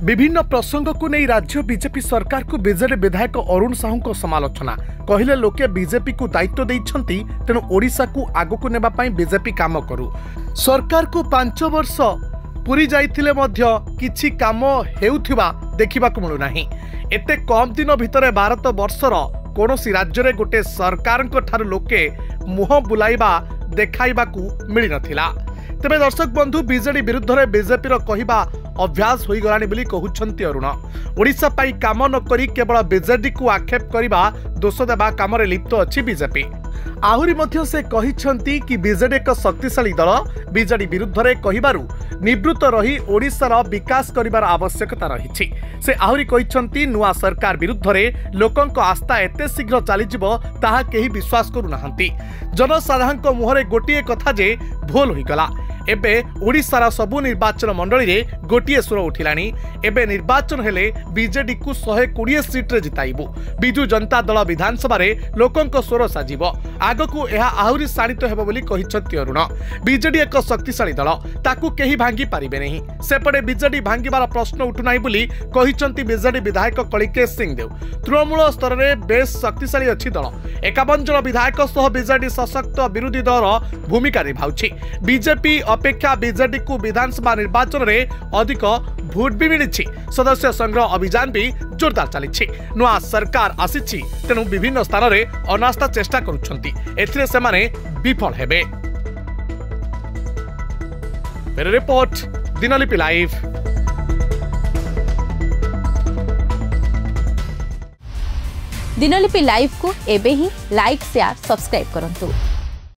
विभिन्न प्रसंग को नहीं राज्य बीजेपी सरकार को बीजेडी विधायक अरुण साहू को समालोचना कहले लोके बीजेपी को दायित्व देइछंती तेणु ओडिशा को आगको नेबा पई बीजेपी काम करू। सरकार को 5 वर्ष पूरी जाइथिले मध्य किछि काम हेउथिबा देखिबाकू मिलु नाही। एते कम दिन भितरे भारत वर्षर कोनोसी राज्य रे गोटे सरकार ठार लोके मुह बुलाइबा देखाइबाकू मिली नथिला। तेबे दर्शक बंधु बीजेडी विरुद्ध में बीजेपी कहवा अभ्यास हो गलानी बोली कहउछंती अरुण। ओडिशा पाई काम न करी केवल बीजेडी को आक्षेप करिबा दोष देबा काम रे लिप्त अछि बीजेपी। आहुरी मध्य से कहिछंती कि बीजेडी एक शक्तिशाली दल बीजेडी विरुद्ध में कहिबारु निवृत्त रही ओडिशार विकास करिबार आवश्यकता रहिछि। से आहुरी कहिछंती नुआ सरकार विरुद्ध में लोकंक आस्था एते शीघ्र चलीजिबो ताहा केही विश्वास करू नाहंती। जनसाधारणक मुहरे गोटिए कथा जे भोल होई गला। एबे ओडिशार सबु निर्वाचन मंडली रे गोटिए स्वर उठिलानी। एबे निर्वाचन हेले बीजेडी को 120 सीट रे जिताइबु। बिजु जनता दल विधानसभा रे लोकंक स्वर साजिबो। आगकू एहा आहुरी शाणित हेबो बोली कहिछंती अरुण। बीजेडी एक शक्तिशाली दल ताकू केही भांगी पारिबे नहीं। सेपटे बीजेडी भांगीबार प्रश्न उठुनाई बोली कहिछंती बीजेडी विधायक कलिकेश सिंह देव। तृणमूल स्तर रे बेस शक्तिशाली अछि दल। 51 जन विधायक सह बीजेडी सशक्त विरोधी दल भूमिका निभाउछि। बीजेपी अपेक्षा बीजेडी को विधानसभा निर्वाचन रे अधिक भोट भी मिली। सदस्य संग्रह अभियान भी जोरदार चली। नुआ सरकार आसी तेणु विभिन्न स्थान रे अनास्था चेष्टा करुछंती। एथिरे सेमाने विफल हेबे। मेरे report Dinalipi live. Dinalipi live को एबे ही लाइक शेयर सब्सक्राइब करंतु।